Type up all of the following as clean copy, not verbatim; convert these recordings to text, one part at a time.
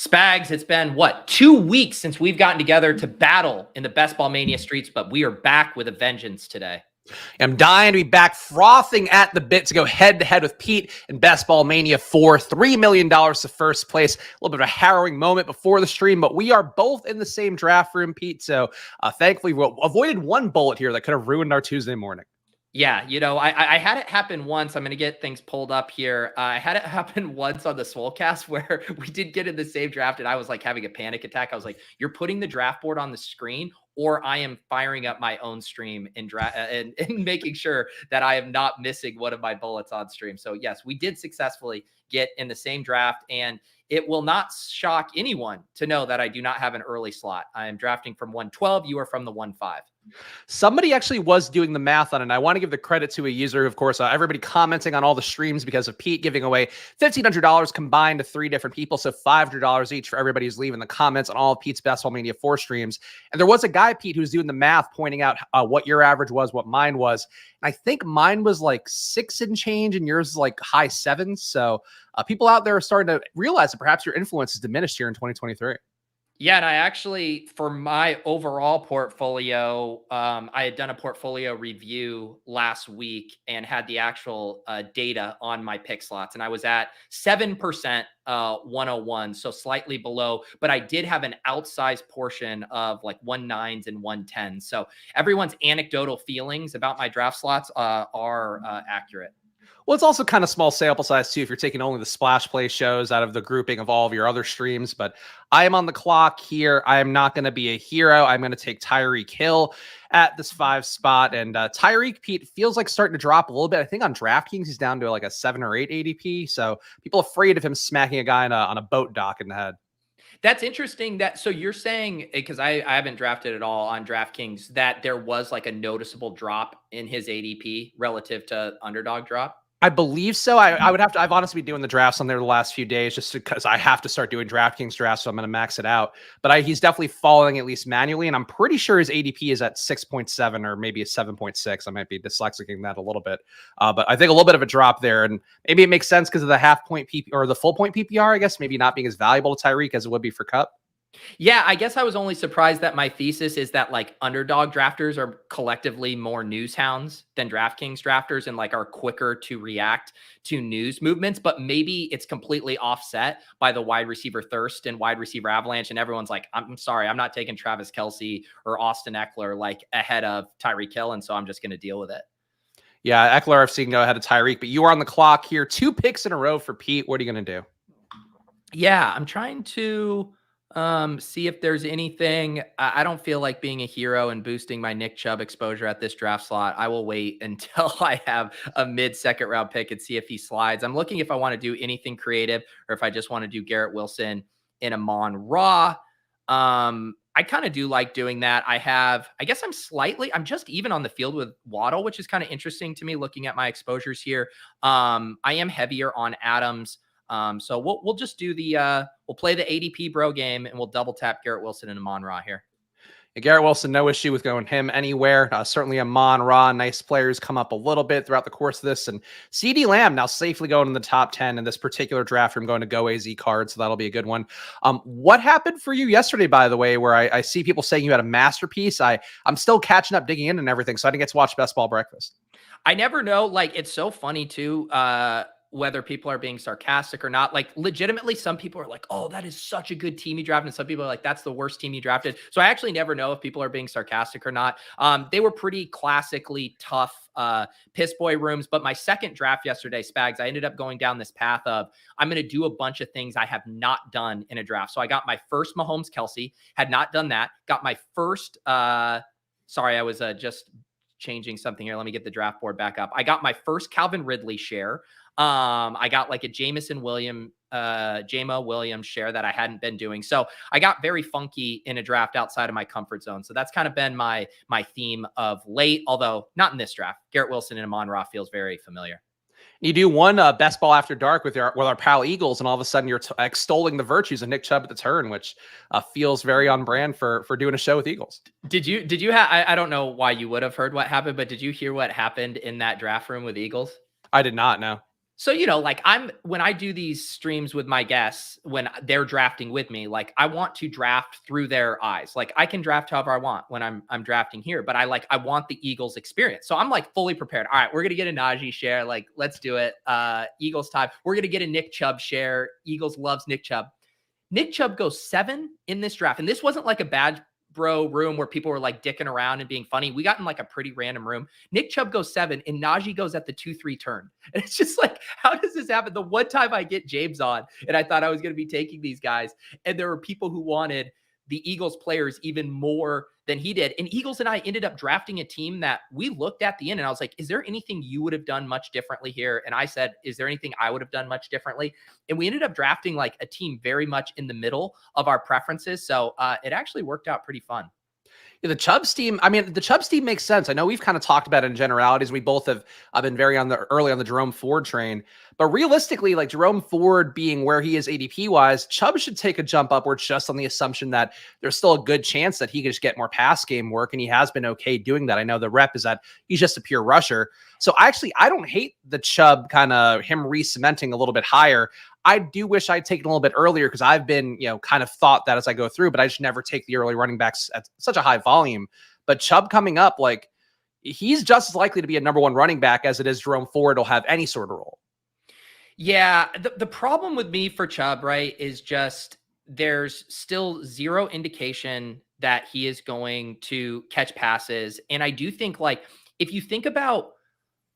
Spags, it's been what, 2 weeks since we've gotten together to battle in the Best Ball Mania streets, but we are back with a vengeance today. I'm dying to be back, frothing at the bit to go head-to-head with Pete in Best Ball Mania 4. $3 million to first place. A little bit of a harrowing moment before the stream, but we are both in the same draft room, Pete. So thankfully, we avoided one bullet here that could have ruined our Tuesday morning. Yeah, I had it happen once. I'm going to get things pulled up here. I had it happen once on the Swolecast where we did get in the same draft, and I was like having a panic attack. I was like, you're putting the draft board on the screen, or I am firing up my own stream and making sure that I am not missing one of my bullets on stream. So yes, we did successfully get in the same draft, and it will not shock anyone to know that I do not have an early slot. I am drafting from 112. You are from the 1-5. Somebody actually was doing the math on it. And I want to give the credit to a user, of course, everybody commenting on all the streams because of Pete giving away $1,500 combined to 3 different people. So $500 each for everybody who's leaving the comments on all of Pete's Best Ball Mania 4 streams. And there was a guy, Pete, who's doing the math, pointing out what your average was, what mine was. And I think mine was like 6 and change and yours is like high 7s. So people out there are starting to realize that perhaps your influence is diminished here in 2023. Yeah, and I actually, for my overall portfolio, I had done a portfolio review last week and had the actual data on my pick slots. And I was at 7% 101, so slightly below, but I did have an outsized portion of like 1-9s and 1-10s. So everyone's anecdotal feelings about my draft slots are accurate. Well, it's also kind of small sample size, too, if you're taking only the splash play shows out of the grouping of all of your other streams. But I am on the clock here. I am not going to be a hero. I'm going to take Tyreek Hill at this 5 spot. And Tyreek, Pete, feels like starting to drop a little bit. I think on DraftKings, he's down to like a 7 or 8 ADP. So people afraid of him smacking a guy on a boat dock in the head. That's interesting so you're saying, because I haven't drafted at all on DraftKings, that there was like a noticeable drop in his ADP relative to underdog drop. I believe so. I would have to, I've honestly been doing the drafts on there the last few days just because I have to start doing DraftKings drafts. So I'm going to max it out, but he's definitely falling at least manually. And I'm pretty sure his ADP is at 6.7 or maybe a 7.6. I might be dyslexicing that a little bit. But I think a little bit of a drop there, and maybe it makes sense because of the half point PP or the full point PPR, I guess, maybe not being as valuable to Tyreek as it would be for Cup. Yeah, I guess I was only surprised that my thesis is that like underdog drafters are collectively more news hounds than DraftKings drafters and like are quicker to react to news movements. But maybe it's completely offset by the wide receiver thirst and wide receiver avalanche. And everyone's like, I'm sorry, I'm not taking Travis Kelce or Austin Eckler like ahead of Tyreek Hill. And so I'm just going to deal with it. Yeah, Eckler I've seen go ahead of Tyreek, but you are on the clock here. 2 picks in a row for Pete. What are you going to do? Yeah, I'm trying to see if there's anything. I don't feel like being a hero and boosting my Nick Chubb exposure at this draft slot. I will wait until I have a mid-second round pick and see if he slides. I'm looking if I want to do anything creative or if I just want to do Garrett Wilson in Amon-Ra. I kind of do like doing that. I guess I'm just even on the field with Waddle, which is kind of interesting to me looking at my exposures here. I am heavier on Adams. So we'll just do we'll play the ADP bro game and we'll double tap Garrett Wilson and Amon-Ra here. Yeah, Garrett Wilson, no issue with going him anywhere. Certainly Amon-Ra, nice players come up a little bit throughout the course of this. And CeeDee Lamb now safely going in the top 10 in this particular draft room, going to Go AZ card. So that'll be a good one. What happened for you yesterday, by the way, where I see people saying you had a masterpiece? I'm still catching up, digging in and everything. So I didn't get to watch Best Ball Breakfast. I never know. Like, it's so funny too. Whether people are being sarcastic or not. Like legitimately, some people are like, oh, that is such a good team you drafted. And some people are like, that's the worst team you drafted. So I actually never know if people are being sarcastic or not. They were pretty classically tough piss boy rooms. But my second draft yesterday, Spags, I ended up going down this path of, I'm going to do a bunch of things I have not done in a draft. So I got my first Mahomes Kelce, had not done that. Got my first, sorry, I was just changing something here. Let me get the draft board back up. I got my first Calvin Ridley share. I got like a Jama Williams share that I hadn't been doing. So I got very funky in a draft outside of my comfort zone. So that's kind of been my theme of late, although not in this draft. Garrett Wilson and Amon-Ra feels very familiar. You do one Best Ball After Dark with our pal Eagles, and all of a sudden you're extolling the virtues of Nick Chubb at the turn, which feels very on brand for doing a show with Eagles. Did you have, I don't know why you would have heard what happened, but did you hear what happened in that draft room with Eagles? I did not know. So, like when I do these streams with my guests, when they're drafting with me, like I want to draft through their eyes. Like I can draft however I want when I'm drafting here, but I want the Eagles experience. So I'm like fully prepared. All right, we're gonna get a Najee share. Like, let's do it. Eagles time. We're gonna get a Nick Chubb share. Eagles loves Nick Chubb. Nick Chubb goes 7 in this draft. And this wasn't like a bad bro room where people were like dicking around and being funny. We got in like a pretty random room. Nick Chubb goes 7 and Najee goes at the 2-3 turn. And it's just like, how does this happen? The one time I get James on and I thought I was going to be taking these guys, and there were people who wanted the Eagles players even more than he did. And Eagles and I ended up drafting a team that we looked at the end and I was like, is there anything you would have done much differently here? And I said, is there anything I would have done much differently? And we ended up drafting like a team very much in the middle of our preferences. So it actually worked out pretty fun. Yeah, the Chubbs team, I mean, the Chubbs team makes sense. I know we've kind of talked about it in generalities. We both have been very early on the Jerome Ford train. But realistically, like Jerome Ford being where he is ADP wise, Chubb should take a jump upwards just on the assumption that there's still a good chance that he could just get more pass game work. And he has been okay doing that. I know the rep is that he's just a pure rusher. So I don't hate the Chubb kind of him re-cementing a little bit higher. I do wish I'd taken a little bit earlier because I've been, kind of thought that as I go through, but I just never take the early running backs at such a high volume. But Chubb coming up, like he's just as likely to be a number one running back as it is Jerome Ford will have any sort of role. Yeah. The problem with me for Chubb, right, is just there's still zero indication that he is going to catch passes. And I do think like, if you think about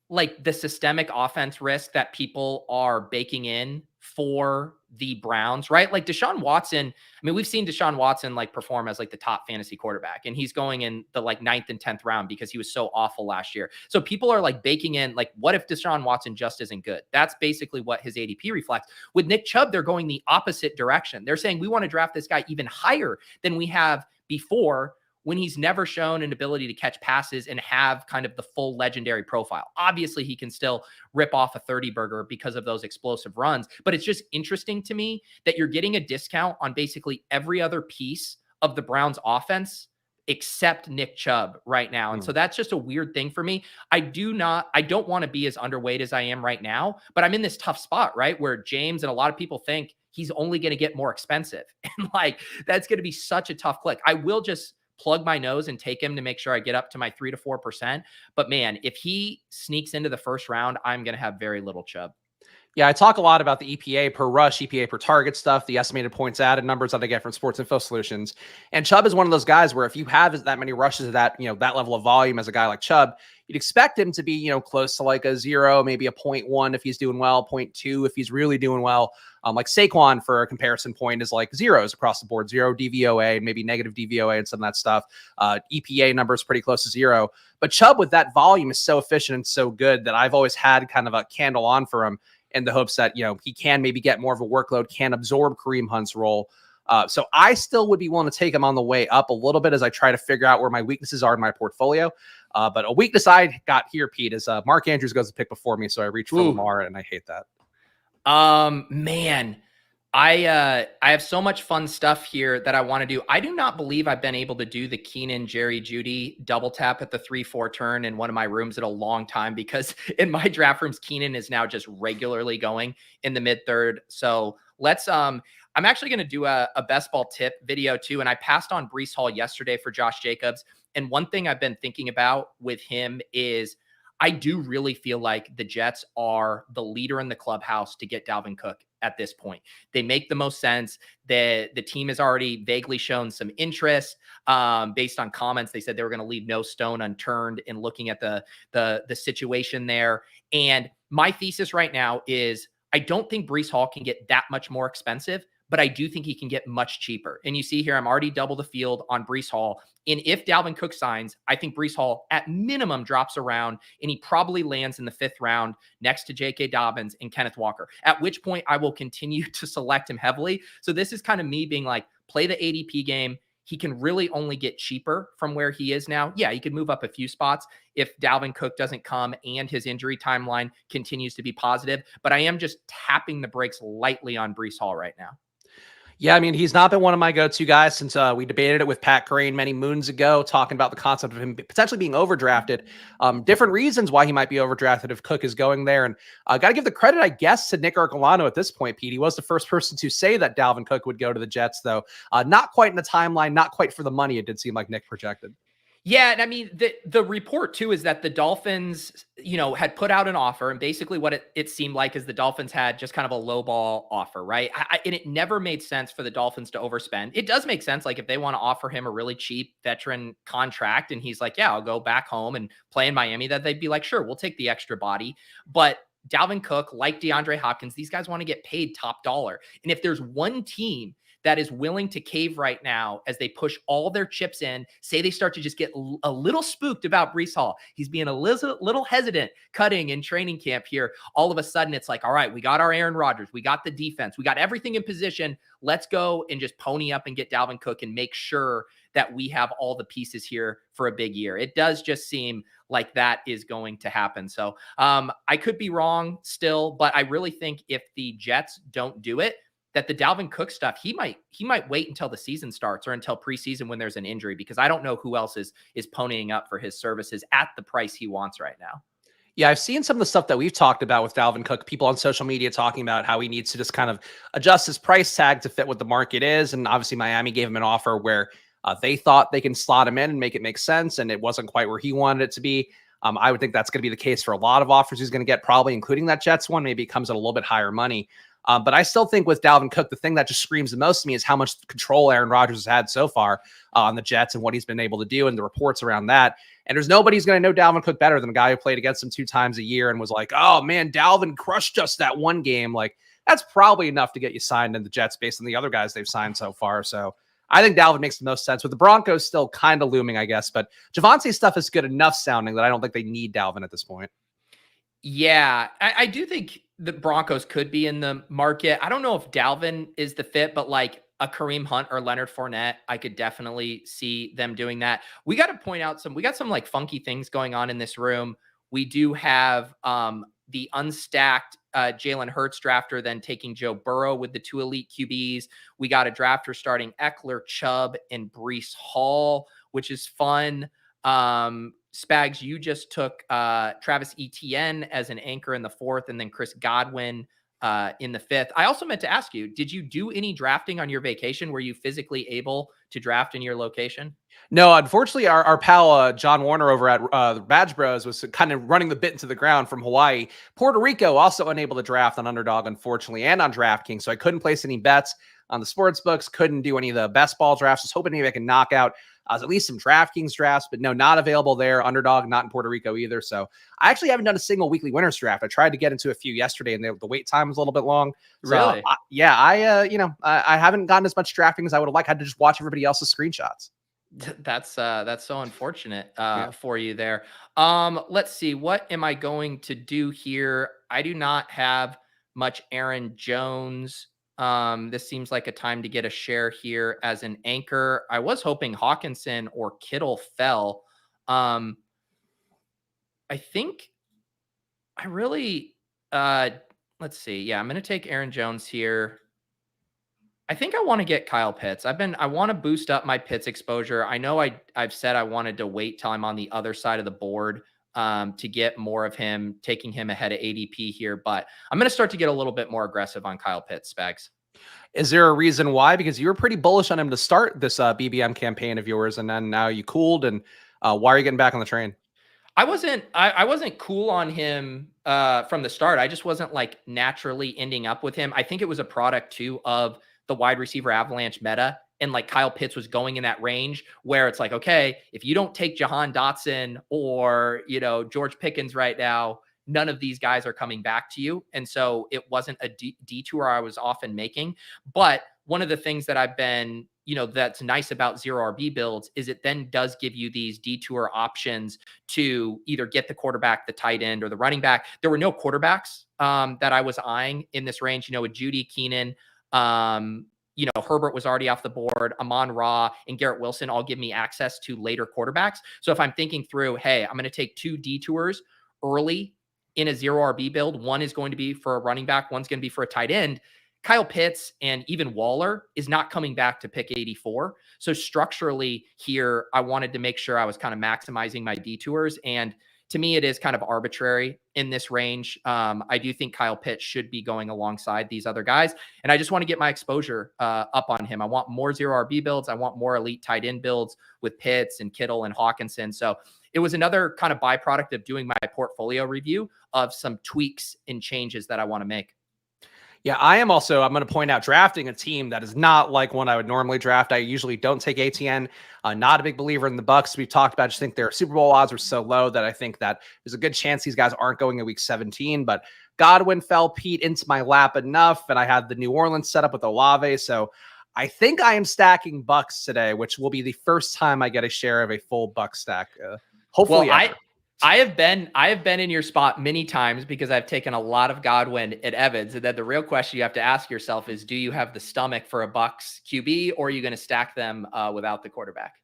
like the systemic offense risk that people are baking in for the Browns, right? Like Deshaun Watson. I mean, we've seen Deshaun Watson like perform as like the top fantasy quarterback, and he's going in the like 9th and 10th round because he was so awful last year. So people are like baking in like, what if Deshaun Watson just isn't good? That's basically what his ADP reflects. With Nick Chubb, they're going the opposite direction. They're saying we want to draft this guy even higher than we have before, when he's never shown an ability to catch passes and have kind of the full legendary profile. Obviously, he can still rip off a 30 burger because of those explosive runs, but it's just interesting to me that you're getting a discount on basically every other piece of the Browns offense except Nick Chubb right now. And so that's just a weird thing for me. I don't want to be as underweight as I am right now, but I'm in this tough spot, right? Where James and a lot of people think he's only going to get more expensive. And like, that's going to be such a tough click. I will just plug my nose and take him to make sure I get up to my 3 to 4%. But man, if he sneaks into the first round, I'm going to have very little Chubb. Yeah, I talk a lot about the EPA per rush, EPA per target stuff, the estimated points added numbers that I get from Sports Info Solutions. And Chubb is one of those guys where if you have that many rushes at that, that level of volume as a guy like Chubb, you'd expect him to be, close to like a 0, maybe a 0.1 if he's doing well, 0.2 if he's really doing well. Like Saquon, for a comparison point, is like zeros across the board, 0 DVOA, maybe negative DVOA and some of that stuff. EPA numbers pretty close to 0. But Chubb with that volume is so efficient and so good that I've always had kind of a candle on for him in the hopes that, he can maybe get more of a workload, can absorb Kareem Hunt's role. So I still would be willing to take him on the way up a little bit as I try to figure out where my weaknesses are in my portfolio. But a weakness I got here, Pete, is Mark Andrews goes to pick before me. So I reach for Lamar, and I hate that. Man, I have so much fun stuff here that I want to do. I do not believe I've been able to do the Keenan, Jerry, Judy double tap at the 3-4 turn in one of my rooms in a long time, because in my draft rooms, Keenan is now just regularly going in the mid third. So let's, I'm actually going to do a best ball tip video too. And I passed on Breece Hall yesterday for Josh Jacobs. And one thing I've been thinking about with him is I do really feel like the Jets are the leader in the clubhouse to get Dalvin Cook at this point. They make the most sense. The team has already vaguely shown some interest based on comments. They said they were going to leave no stone unturned in looking at the situation there. And my thesis right now is I don't think Breece Hall can get that much more expensive, but I do think he can get much cheaper. And you see here, I'm already double the field on Breece Hall. And if Dalvin Cook signs, I think Breece Hall at minimum drops around, and he probably lands in the 5th round next to J.K. Dobbins and Kenneth Walker, at which point I will continue to select him heavily. So this is kind of me being like, play the ADP game. He can really only get cheaper from where he is now. Yeah, he could move up a few spots if Dalvin Cook doesn't come and his injury timeline continues to be positive. But I am just tapping the brakes lightly on Breece Hall right now. Yeah, I mean, he's not been one of my go-to guys since we debated it with Pat Crane many moons ago, talking about the concept of him potentially being overdrafted. Different reasons why he might be overdrafted if Cook is going there. And got to give the credit, I guess, to Nick Arcolano at this point, Pete. He was the first person to say that Dalvin Cook would go to the Jets, though. Not quite in the timeline, not quite for the money it did seem like Nick projected. Yeah, and I mean the report too is that the Dolphins, had put out an offer, and basically what it seemed like is the Dolphins had just kind of a lowball offer, right? And it never made sense for the Dolphins to overspend. It does make sense, like if they want to offer him a really cheap veteran contract, and he's like, "Yeah, I'll go back home and play in Miami," that they'd be like, "Sure, we'll take the extra body." But Dalvin Cook, like DeAndre Hopkins, these guys want to get paid top dollar, and if there's one team that is willing to cave right now as they push all their chips in. Say they start to just get a little spooked about Breece Hall. He's being a little hesitant cutting in training camp here. All of a sudden, it's like, all right, we got our Aaron Rodgers. We got the defense. We got everything in position. Let's go and just pony up and get Dalvin Cook and make sure that we have all the pieces here for a big year. It does just seem like that is going to happen. So I could be wrong still, but I really think if the Jets don't do it, that the Dalvin Cook stuff, he might wait until the season starts or until preseason when there's an injury, because I don't know who else is ponying up for his services at the price he wants right now. Yeah, I've seen some of the stuff that we've talked about with Dalvin Cook, people on social media talking about how he needs to just kind of adjust his price tag to fit what the market is. And obviously, Miami gave him an offer where they thought they can slot him in and make it make sense. And it wasn't quite where he wanted it to be. I would think that's going to be the case for a lot of offers he's going to get, probably including that Jets one. Maybe it comes at a little bit higher money. But I still think with Dalvin Cook, the thing that just screams the most to me is how much control Aaron Rodgers has had so far on the Jets and what he's been able to do and the reports around that. And there's nobody who's going to know Dalvin Cook better than the guy who played against him 2 times a year and was like, oh, man, Dalvin crushed us that one game. Like, that's probably enough to get you signed in the Jets based on the other guys they've signed so far. So I think Dalvin makes the most sense. With the Broncos still kind of looming, I guess. But Javonte's stuff is good enough sounding that I don't think they need Dalvin at this point. Yeah, I do think the Broncos could be in the market. I don't know if Dalvin is the fit, but like a Kareem Hunt or Leonard Fournette, I could definitely see them doing that. We got to point out we got some like funky things going on in this room. We do have the unstacked Jalen Hurts drafter then taking Joe Burrow with the 2 elite QBs. We got a drafter starting Eckler, Chubb, and Breece Hall, which is fun. Spags, you just took Travis Etienne as an anchor in the 4th, and then Chris Godwin in the 5th. I also meant to ask you, did you do any drafting on your vacation? Were you physically able to draft in your location? No, unfortunately, our pal John Warner over at Badge Bros was kind of running the bit into the ground from Hawaii. Puerto Rico also unable to draft on Underdog, unfortunately, and on DraftKings, so I couldn't place any bets on the sports books, couldn't do any of the best ball drafts. Was hoping maybe I can knock out at least some DraftKings drafts, but no, not available there. Underdog, not in Puerto Rico either. So I actually haven't done a single weekly winners draft. I tried to get into a few yesterday, and the wait time was a little bit long. So, Really? I haven't gotten as much drafting as I would have liked. I had to just watch everybody else's screenshots. That's so unfortunate Yeah. for you there. Let's see. What am I going to do here? I do not have much Aaron Jones. This seems like a time to get a share here as an anchor. I was hoping Hawkinson or Kittle fell. I think I really let's see. Yeah, I'm going to take Aaron Jones here. I think I want to get Kyle Pitts. I want to boost up my Pitts exposure. I know I've said I wanted to wait till I'm on the other side of the board to get more of him, taking him ahead of ADP here. But I'm going to start to get a little bit more aggressive on Kyle Pitts, Spags. Is there a reason why? Because you were pretty bullish on him to start this BBM campaign of yours, and then now you cooled. And why are you getting back on the train? I wasn't cool on him from the start. I just wasn't like naturally ending up with him. I think it was a product too of the wide receiver avalanche meta. And like Kyle Pitts was going in that range where it's like, okay, if you don't take Jahan Dotson or, George Pickens right now, none of these guys are coming back to you. And so it wasn't a detour I was often making. But one of the things that I've been, that's nice about zero RB builds is it then does give you these detour options to either get the quarterback, the tight end, or the running back. There were no quarterbacks that I was eyeing in this range, with Judy, Keenan, Herbert was already off the board. Amon-Ra and Garrett Wilson all give me access to later quarterbacks. So if I'm thinking through, hey, I'm going to take 2 detours early in a zero RB build, one is going to be for a running back, one's going to be for a tight end. Kyle Pitts and even Waller is not coming back to pick 84. So structurally here, I wanted to make sure I was kind of maximizing my detours. And to me, it is kind of arbitrary in this range. I do think Kyle Pitts should be going alongside these other guys. And I just want to get my exposure up on him. I want more zero RB builds. I want more elite tight end builds with Pitts and Kittle and Hawkinson. So it was another kind of byproduct of doing my portfolio review of some tweaks and changes that I want to make. Yeah, I'm going to point out drafting a team that is not like one I would normally draft. I usually don't take ATN. Not a big believer in the Bucks. We've talked about, just think their Super Bowl odds are so low that I think that there's a good chance these guys aren't going in week 17. But Godwin fell, Pete, into my lap enough, and I had the New Orleans set up with Olave. So I think I am stacking Bucks today, which will be the first time I get a share of a full Buck stack. Hopefully, well, I have been in your spot many times because I've taken a lot of Godwin at Evans. And then the real question you have to ask yourself is, do you have the stomach for a Bucks QB, or are you going to stack them without the quarterback?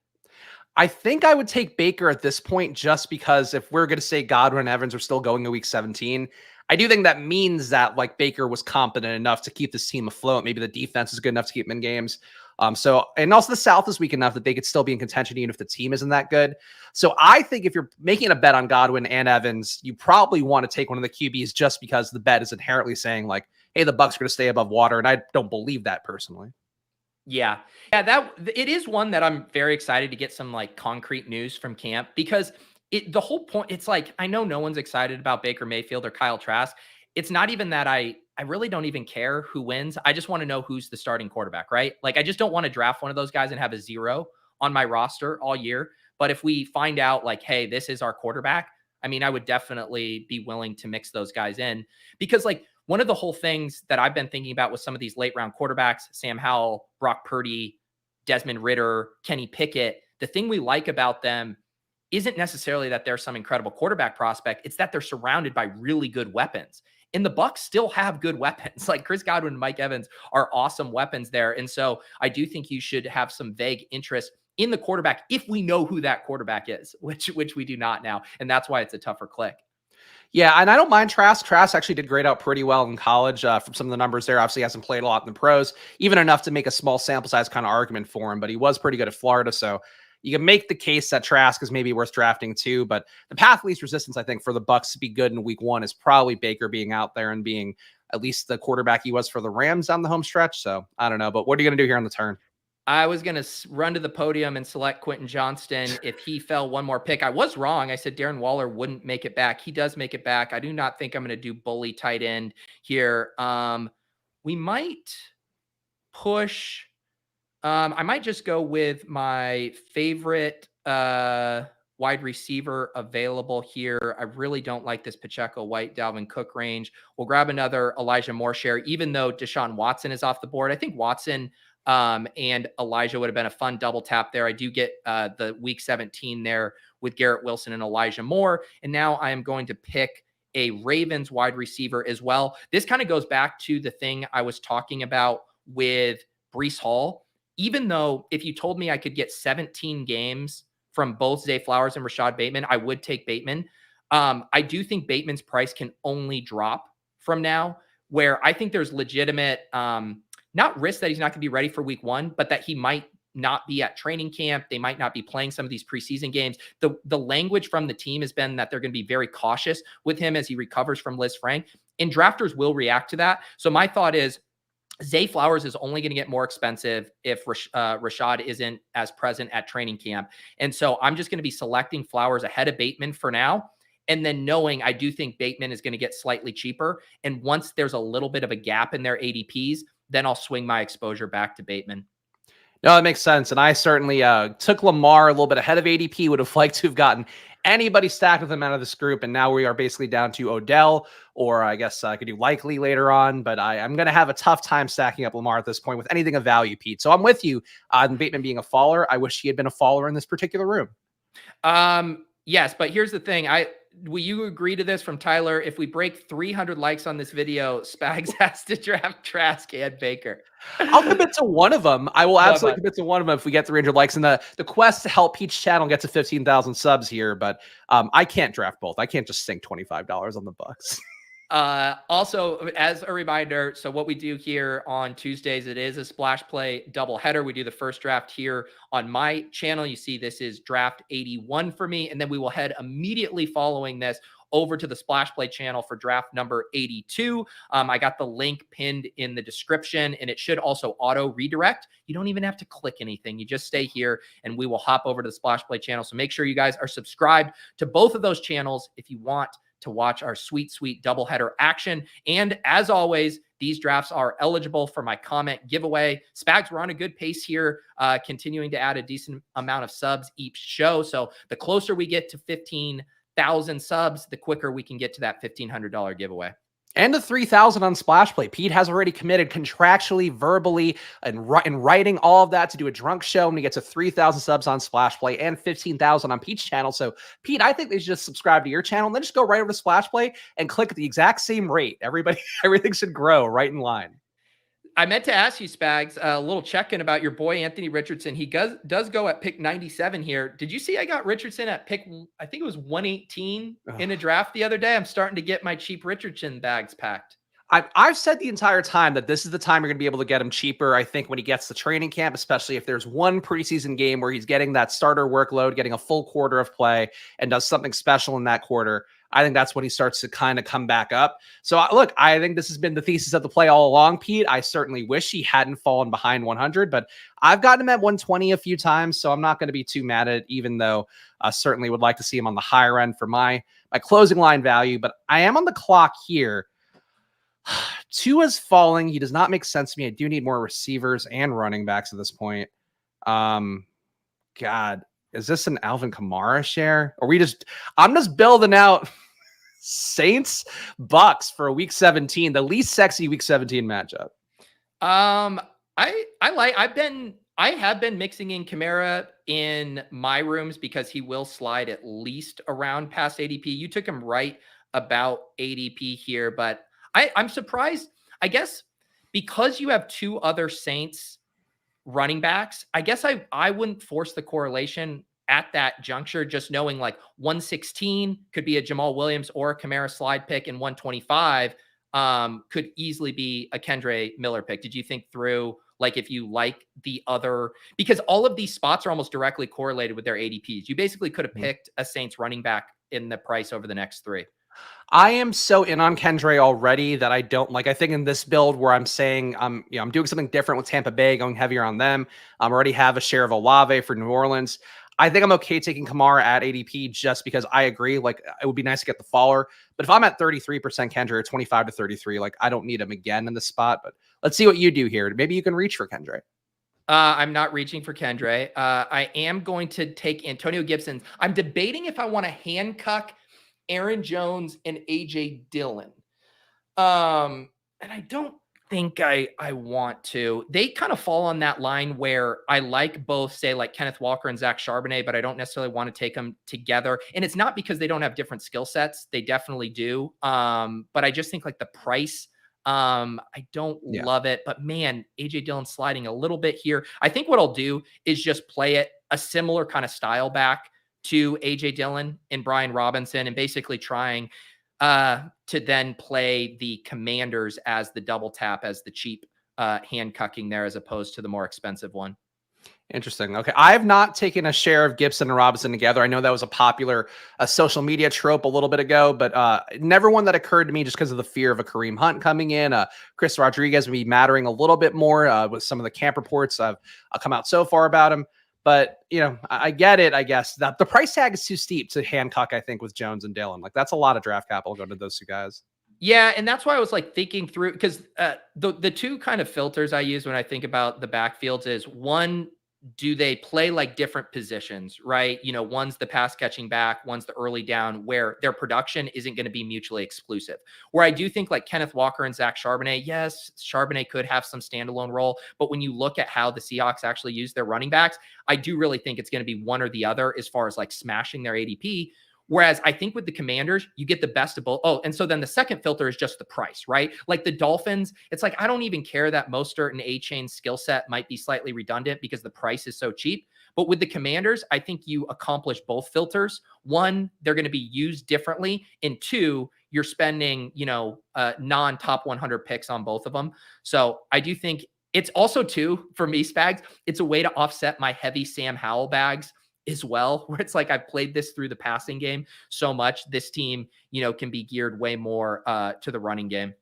I think I would take Baker at this point, just because if we're going to say Godwin and Evans are still going to week 17, I do think that means that like Baker was competent enough to keep this team afloat. Maybe the defense is good enough to keep them in games. And also the South is weak enough that they could still be in contention even if the team isn't that good. So I think if you're making a bet on Godwin and Evans, you probably want to take one of the QBs just because the bet is inherently saying like, hey, the Bucks are going to stay above water. And I don't believe that personally. Yeah, that it is one that I'm very excited to get some like concrete news from camp, because the whole point, it's like, I know no one's excited about Baker Mayfield or Kyle Trask. It's not even that I really don't even care who wins. I just want to know who's the starting quarterback, right? Like, I just don't want to draft one of those guys and have a 0 on my roster all year. But if we find out like, hey, this is our quarterback, I mean, I would definitely be willing to mix those guys in, because like one of the whole things that I've been thinking about with some of these late round quarterbacks, Sam Howell, Brock Purdy, Desmond Ridder, Kenny Pickett, the thing we like about them isn't necessarily that they're some incredible quarterback prospect. It's that they're surrounded by really good weapons. And the Bucks still have good weapons. Like Chris Godwin and Mike Evans are awesome weapons there. And so I do think you should have some vague interest in the quarterback if we know who that quarterback is, which we do not now. And that's why it's a tougher click. Yeah, and I don't mind Trask. Trask actually did grade out pretty well in college from some of the numbers there. Obviously, he hasn't played a lot in the pros, even enough to make a small sample size kind of argument for him, but he was pretty good at Florida. So you can make the case that Trask is maybe worth drafting too, but the path of least resistance, I think, for the Bucks to be good in week 1 is probably Baker being out there and being at least the quarterback he was for the Rams on the home stretch. So I don't know, but what are you going to do here on the turn? I was going to run to the podium and select Quentin Johnston if he fell one more pick. I was wrong. I said Darren Waller wouldn't make it back. He does make it back. I do not think I'm going to do bully tight end here. We might push. I might just go with my favorite wide receiver available here. I really don't like this Pacheco, White, Dalvin Cook range. We'll grab another Elijah Moore share, even though Deshaun Watson is off the board. I think Watson and Elijah would have been a fun double tap there. I do get the week 17 there with Garrett Wilson and Elijah Moore. And now I am going to pick a Ravens wide receiver as well. This kind of goes back to the thing I was talking about with Breece Hall. Even though if you told me I could get 17 games from both Zay Flowers and Rashad Bateman, I would take Bateman. I do think Bateman's price can only drop from now, where I think there's legitimate, not risk that he's not going to be ready for week 1, but that he might not be at training camp. They might not be playing some of these preseason games. The language from the team has been that they're going to be very cautious with him as he recovers from Liz Frank, and drafters will react to that. So my thought is Zay Flowers is only going to get more expensive if Rashad isn't as present at training camp. And so I'm just going to be selecting Flowers ahead of Bateman for now. And then knowing I do think Bateman is going to get slightly cheaper. And once there's a little bit of a gap in their ADPs, then I'll swing my exposure back to Bateman. No, that makes sense. And I certainly took Lamar a little bit ahead of ADP, would have liked to have gotten anybody stacked with him out of this group. And now we are basically down to Odell, or I guess I could do Likely later on. But I'm going to have a tough time stacking up Lamar at this point with anything of value, Pete. So I'm with you on Bateman being a faller. I wish he had been a faller in this particular room. Yes, but here's the thing. Will you agree to this from Tyler? If we break 300 likes on this video, Spags has to draft Trask and Baker. I'll commit to one of them. I will absolutely commit to one of them if we get 300 likes. And the quest to help Pete's channel get to 15,000 subs here. But I can't draft both. I can't just sink $25 on the Bucks. Also, as a reminder, so what we do here on Tuesdays, it is a splash play doubleheader. We do the first draft here on my channel. You see, this is draft 81 for me. And then we will head immediately following this over to the splash play channel for draft number 82. I got the link pinned in the description, and it should also auto redirect. You don't even have to click anything. You just stay here and we will hop over to the splash play channel. So make sure you guys are subscribed to both of those channels if you want to watch our sweet, sweet doubleheader action. And as always, these drafts are eligible for my comment giveaway. Spags, we're on a good pace here, continuing to add a decent amount of subs each show. So the closer we get to 15,000 subs, the quicker we can get to that $1,500 giveaway. And the 3,000 on Splash Play. Pete has already committed contractually, verbally, and in writing all of that to do a drunk show when he gets to 3,000 subs on Splash Play and 15,000 on Pete's channel. So, Pete, I think they should just subscribe to your channel and then just go right over to Splash Play and click at the exact same rate. Everything should grow right in line. I meant to ask you, Spags, a little check-in about your boy, Anthony Richardson. He does go at pick 97 here. Did you see I got Richardson at pick, I think it was 118 in a draft the other day? I'm starting to get my cheap Richardson bags packed. I've said the entire time that this is the time you're going to be able to get him cheaper. I think when he gets to training camp, especially if there's one preseason game where he's getting that starter workload, getting a full quarter of play and does something special in that quarter, I think that's when he starts to kind of come back up. So look, I think this has been the thesis of the play all along, Pete. I certainly wish he hadn't fallen behind 100, but I've gotten him at 120 a few times, so I'm not going to be too mad at it, even though I certainly would like to see him on the higher end for my closing line value. But I am on the clock here. Tua's falling. He does not make sense to me. I do need more receivers and running backs at this point. God, is this an Alvin Kamara share? Or I'm just building out Saints Bucks for week 17, the least sexy week 17 matchup. I have been mixing in Kamara in my rooms because he will slide at least around past ADP. You took him right about ADP here, but I'm surprised, I guess, because you have two other Saints running backs. I guess I wouldn't force the correlation at that juncture, just knowing like 116 could be a Jamal Williams or a Kamara slide pick, and 125 could easily be a Kendre Miller pick. Did you think through, like, if you like the other, because all of these spots are almost directly correlated with their ADPs. You basically could have picked a Saints running back in the price over the next three. I am so in on Kendre already that I don't like. I think in this build where I'm saying I'm doing something different with Tampa Bay, going heavier on them. I already have a share of Olave for New Orleans. I think I'm okay taking Kamara at ADP just because I agree. Like, it would be nice to get the faller, but if I'm at 33% Kendre or 25 to 33, like, I don't need him again in the spot. But let's see what you do here. Maybe you can reach for Kendre. I'm not reaching for Kendre. I am going to take Antonio Gibson. I'm debating if I want to handcuff Aaron Jones and AJ Dillon. And I don't think I want to. They kind of fall on that line where I like both, say, like Kenneth Walker and Zach Charbonnet, but I don't necessarily want to take them together. And it's not because they don't have different skill sets. They definitely do. But I just think, like, the price, I don't love it. But man, AJ Dillon sliding a little bit here. I think what I'll do is just play it a similar kind of style back to AJ Dillon and Brian Robinson, and basically trying to then play the Commanders as the double tap, as the cheap handcuffing there, as opposed to the more expensive one. Interesting. Okay. I have not taken a share of Gibson and Robinson together. I know that was a popular social media trope a little bit ago, but never one that occurred to me just because of the fear of a Kareem Hunt coming in. Chris Rodriguez will be mattering a little bit more with some of the camp reports I've come out so far about him. But, I get it, I guess. That the price tag is too steep to handcuff, I think, with Jones and Dillon. Like, that's a lot of draft capital going to those two guys. Yeah, and that's why I was like thinking through, because the two kind of filters I use when I think about the backfields is, one, do they play like different positions, right? One's the pass catching back, one's the early down, where their production isn't going to be mutually exclusive. Where I do think like Kenneth Walker and Zach Charbonnet, yes, Charbonnet could have some standalone role, but when you look at how the Seahawks actually use their running backs, I do really think it's going to be one or the other as far as like smashing their ADP. Whereas I think with the Commanders, you get the best of both. Oh, and so then the second filter is just the price, right? Like the Dolphins, it's like, I don't even care that Mostert and A-Chain's skill set might be slightly redundant because the price is so cheap. But with the Commanders, I think you accomplish both filters. One, they're going to be used differently. And two, you're spending, non-top 100 picks on both of them. So I do think it's also, too, for me, Spags, it's a way to offset my heavy Sam Howell bags as well, where it's like I've played this through the passing game so much. This team, can be geared way more to the running game.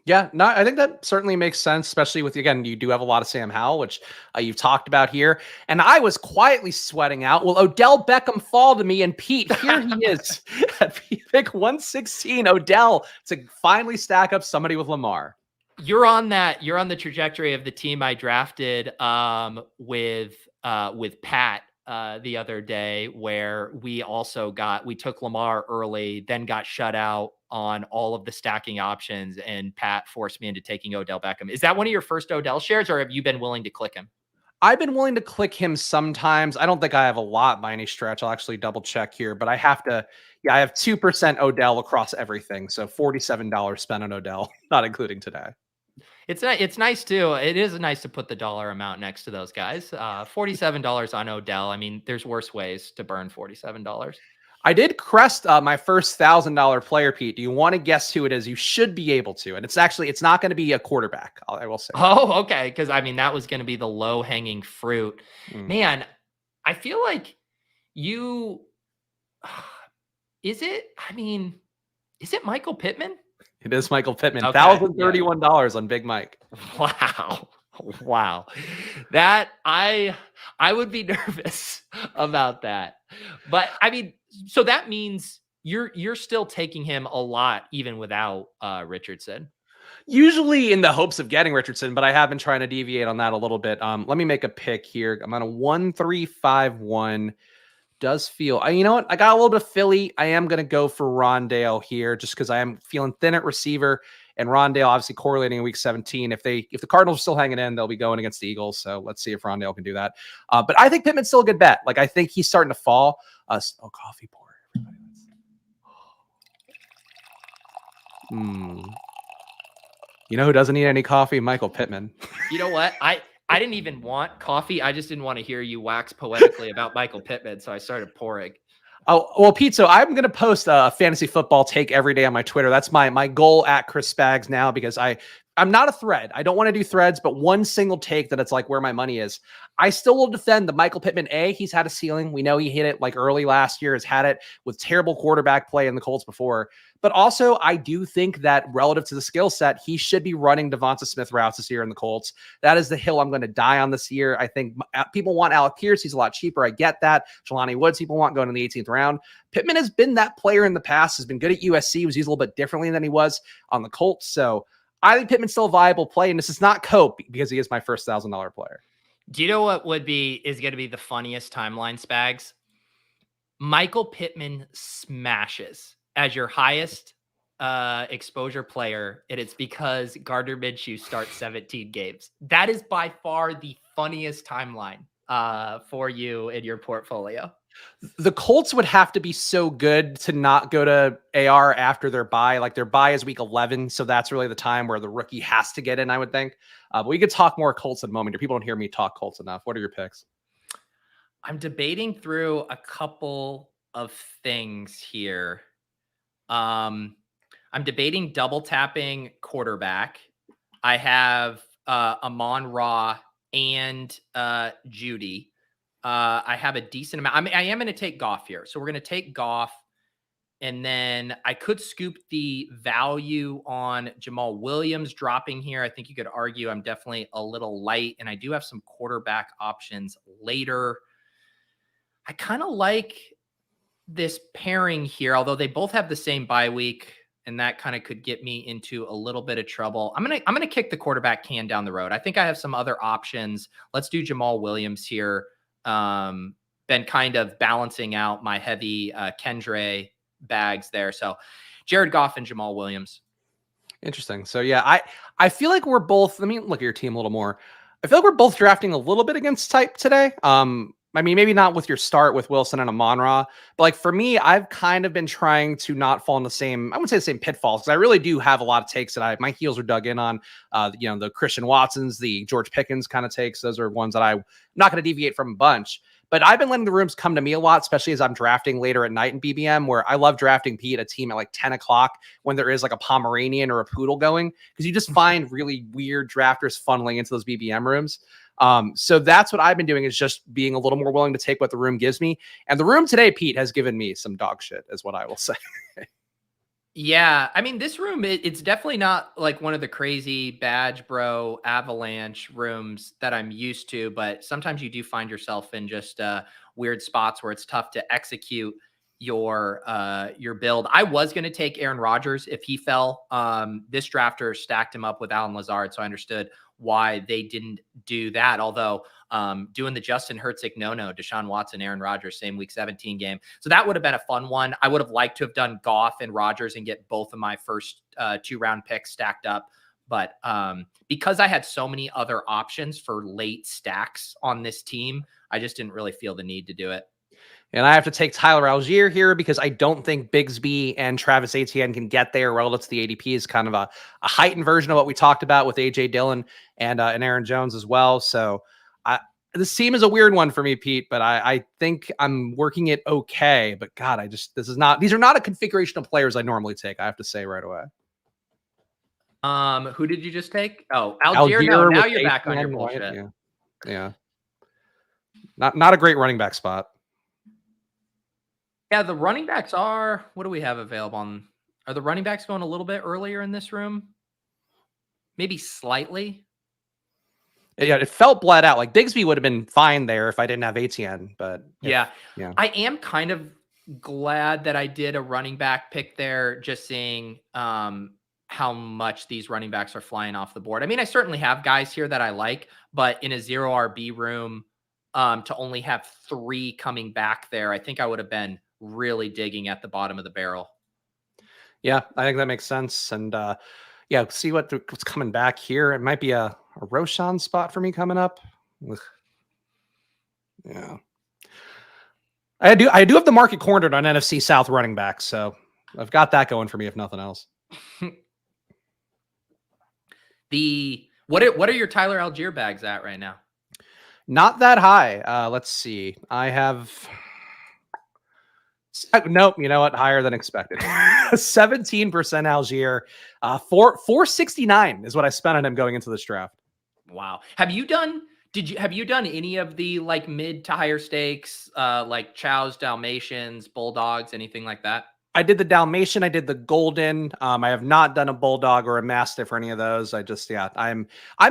Yeah, no, I think that certainly makes sense, especially with, again, you do have a lot of Sam Howell, which you've talked about here. And I was quietly sweating out. Well, Odell Beckham fall to me, and Pete, here he is at pick 116, Odell, to finally stack up somebody with Lamar. You're on the trajectory of the team I drafted with Pat the other day, where we took Lamar early, then got shut out on all of the stacking options, and Pat forced me into taking Odell Beckham. Is that one of your first Odell shares, or have you been willing to click him? I've been willing to click him sometimes. I don't think I have a lot by any stretch. I'll actually double check here, but I have to. Yeah, I have 2% Odell across everything. So $47 spent on Odell, not including today. It's nice too. It is nice to put the dollar amount next to those guys. $47 on Odell. I mean, there's worse ways to burn $47. I did crest my first $1,000 player, Pete. Do you want to guess who it is? You should be able to. And it's not going to be a quarterback, I will say. Oh, okay. Because, that was going to be the low-hanging fruit. Man, I feel like is it Michael Pittman? It is Michael Pittman. Okay, $1,031 on Big Mike. Wow. That I would be nervous about that. But so that means you're still taking him a lot even without Richardson. Usually in the hopes of getting Richardson, but I have been trying to deviate on that a little bit. Let me make a pick here. I'm on a 1-3-5-1. Does feel, you know what? I got a little bit of Philly. I am going to go for Rondale here just because I am feeling thin at receiver, and Rondale obviously correlating in week 17. If the Cardinals are still hanging in, they'll be going against the Eagles. So let's see if Rondale can do that. But I think Pittman's still a good bet. Like, I think he's starting to fall. Coffee pour. You know who doesn't need any coffee? Michael Pittman. You know what? I didn't even want coffee. I just didn't want to hear you wax poetically about Michael Pittman, so I started pouring. Oh, well, Pete, so I'm going to post a fantasy football take every day on my Twitter. That's my goal at Chris Spags now, because I'm not a thread. I don't want to do threads, but one single take that it's like where my money is. I still will defend the Michael Pittman. He's had a ceiling. We know he hit it like early last year, has had it with terrible quarterback play in the Colts before. But also, I do think that relative to the skill set, he should be running Devonta Smith routes this year in the Colts. That is the hill I'm going to die on this year. I think people want Alec Pierce. He's a lot cheaper. I get that. Jelani Woods, people want going in the 18th round. Pittman has been that player in the past, has been good at USC, was used a little bit differently than he was on the Colts. So I think Pittman's still a viable play, and this is not Cope because he is my first $1,000 player. Do you know what is going to be the funniest timeline, Spags? Michael Pittman smashes as your highest exposure player, and it's because Gardner Minshew starts 17 games. That is by far the funniest timeline for you in your portfolio. The Colts would have to be so good to not go to AR after their bye. Like, their bye is week 11, so that's really the time where the rookie has to get in, I would think. But we could talk more Colts in a moment. People don't hear me talk Colts enough. What are your picks? I'm debating through a couple of things here. I'm debating double tapping quarterback. I have Amon-Ra and Judy. I have a decent amount. I am going to take Goff here. So we're going to take Goff. And then I could scoop the value on Jamal Williams dropping here. I think you could argue I'm definitely a little light. And I do have some quarterback options later. I kind of like this pairing here, although they both have the same bye week, and that kind of could get me into a little bit of trouble. I'm gonna kick the quarterback can down the road. I think I have some other options. Let's do Jamal Williams here. Been kind of balancing out my heavy Kendre bags there. So Jared Goff and Jamal Williams. Interesting. So yeah, I feel like we're both, let me look at your team a little more. I feel like we're both drafting a little bit against type today. I mean, maybe not with your start with Wilson and Amon-Ra, but like for me, I've kind of been trying to not fall in the same, I wouldn't say the same pitfalls, because I really do have a lot of takes that my heels are dug in on. The Christian Watsons, the George Pickens kind of takes. Those are ones that I'm not going to deviate from a bunch. But I've been letting the rooms come to me a lot, especially as I'm drafting later at night in BBM, where I love drafting Pete a team at like 10 o'clock when there is like a Pomeranian or a Poodle going, because you just find really weird drafters funneling into those BBM rooms. So that's what I've been doing, is just being a little more willing to take what the room gives me. And the room today, Pete, has given me some dog shit, is what I will say. Yeah, I mean, this room, it's definitely not like one of the crazy badge bro avalanche rooms that I'm used to, but sometimes you do find yourself in just weird spots where it's tough to execute your build. I was going to take Aaron Rodgers if he fell. This drafter stacked him up with Alan Lazard, so I understood why they didn't do that. Although doing the Justin Herzig no, Deshaun Watson, Aaron Rodgers, same week 17 game. So that would have been a fun one. I would have liked to have done Goff and Rodgers and get both of my first 2-round picks stacked up. But because I had so many other options for late stacks on this team, I just didn't really feel the need to do it. And I have to take Tyler Algier here because I don't think Bigsby and Travis Etienne can get there relative to the ADP. Is kind of a heightened version of what we talked about with AJ Dillon and Aaron Jones as well. So this team is a weird one for me, Pete, but I think I'm working it okay. But God, these are not a configuration of players I normally take, I have to say right away. Who did you just take? Oh, Algier. No, now you're back on your bullshit. Yeah. Not a great running back spot. Yeah, the running backs are, what do we have available are the running backs going a little bit earlier in this room? Maybe slightly. Yeah, it felt bled out. Like Bigsby would have been fine there if I didn't have Etienne, but yeah. I am kind of glad that I did a running back pick there, just seeing how much these running backs are flying off the board. I mean, I certainly have guys here that I like, but in a 0 RB room, to only have 3 coming back there, I think I would have been really digging at the bottom of the barrel. Yeah, I think that makes sense. And see what's coming back here. It might be a Roshan spot for me coming up. Yeah. I do have the market cornered on NFC South running back, so I've got that going for me, if nothing else. What are your Tyler Algier bags at right now? Not that high. Let's see. I have nope. You know what? Higher than expected. 17% Algier. 469 is what I spent on him going into this draft. Wow. Have you done any of the like mid to higher stakes, like Chow's, Dalmatians, Bulldogs, anything like that? I did the Dalmatian. I did the Golden. I have not done a Bulldog or a Mastiff or any of those. I'm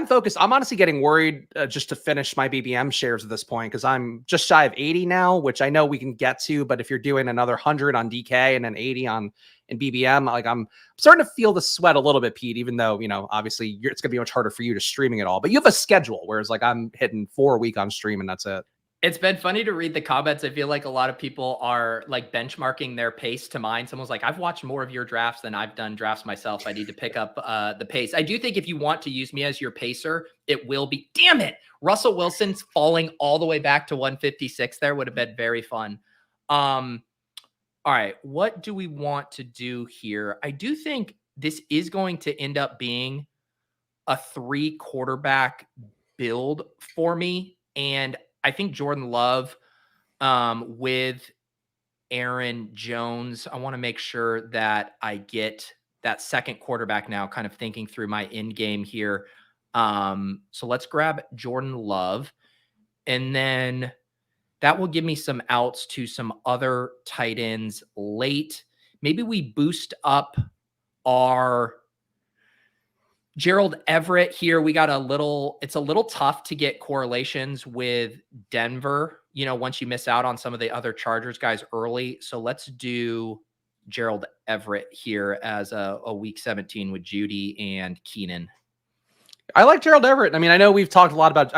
focused. I'm honestly getting worried just to finish my BBM shares at this point, because I'm just shy of 80 now, which I know we can get to. But if you're doing another 100 on DK and then 80 in BBM, like I'm starting to feel the sweat a little bit, Pete, even though, obviously it's going to be much harder for you to streaming it all. But you have a schedule, whereas like I'm hitting 4 a week on stream and that's it. It's been funny to read the comments. I feel like a lot of people are like benchmarking their pace to mine. Someone's like, I've watched more of your drafts than I've done drafts myself. I need to pick up the pace. I do think if you want to use me as your pacer, it will be, damn it, Russell Wilson's falling all the way back to 156 there would have been very fun. All right, what do we want to do here? I do think this is going to end up being a 3 quarterback build for me. And I think Jordan Love with Aaron Jones, I want to make sure that I get that second quarterback now, kind of thinking through my end game here. So let's grab Jordan Love, and then that will give me some outs to some other tight ends late. Maybe we boost up our Gerald Everett here. It's a little tough to get correlations with Denver, once you miss out on some of the other Chargers guys early. So let's do Gerald Everett here as a week 17 with Judy and Keenan. I like Gerald Everett. I mean, I know I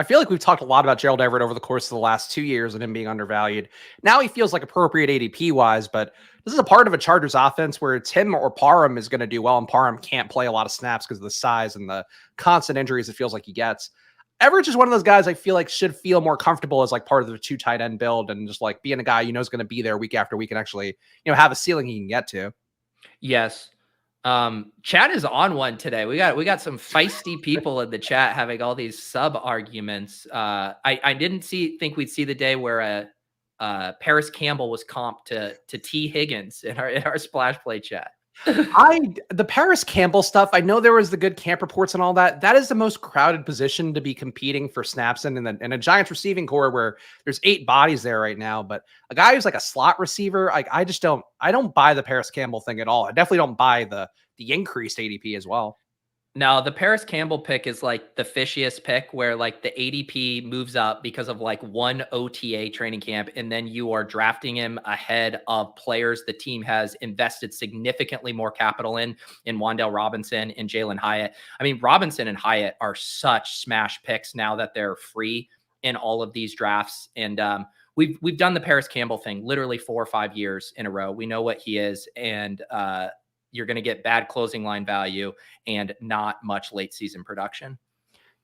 feel like we've talked a lot about Gerald Everett over the course of the last 2 years and him being undervalued. Now he feels like appropriate ADP wise, but this is a part of a Chargers offense where it's him or Parham is going to do well, and Parham can't play a lot of snaps because of the size and the constant injuries it feels like he gets. Everett is one of those guys I feel like should feel more comfortable as like part of the 2 tight end build and just like being a guy you know is going to be there week after week and actually, have a ceiling he can get to. Yes. Chat is on one today. We got some feisty people in the chat having all these sub arguments. I didn't think we'd see the day where Paris Campbell was comped to T Higgins in our splash play chat. The Paris Campbell stuff, I know there was the good camp reports and all that. That is the most crowded position to be competing for snaps in a Giants receiving core where there's 8 bodies there right now. But a guy who's like a slot receiver, I don't buy the Paris Campbell thing at all. I definitely don't buy the increased ADP as well. No, the Paris Campbell pick is like the fishiest pick where like the ADP moves up because of like one OTA training camp. And then you are drafting him ahead of players the team has invested significantly more capital in Wan'Dale Robinson and Jalen Hyatt. I mean, Robinson and Hyatt are such smash picks now that they're free in all of these drafts. And we've done the Paris Campbell thing literally 4 or 5 years in a row. We know what he is. And you're going to get bad closing line value and not much late season production.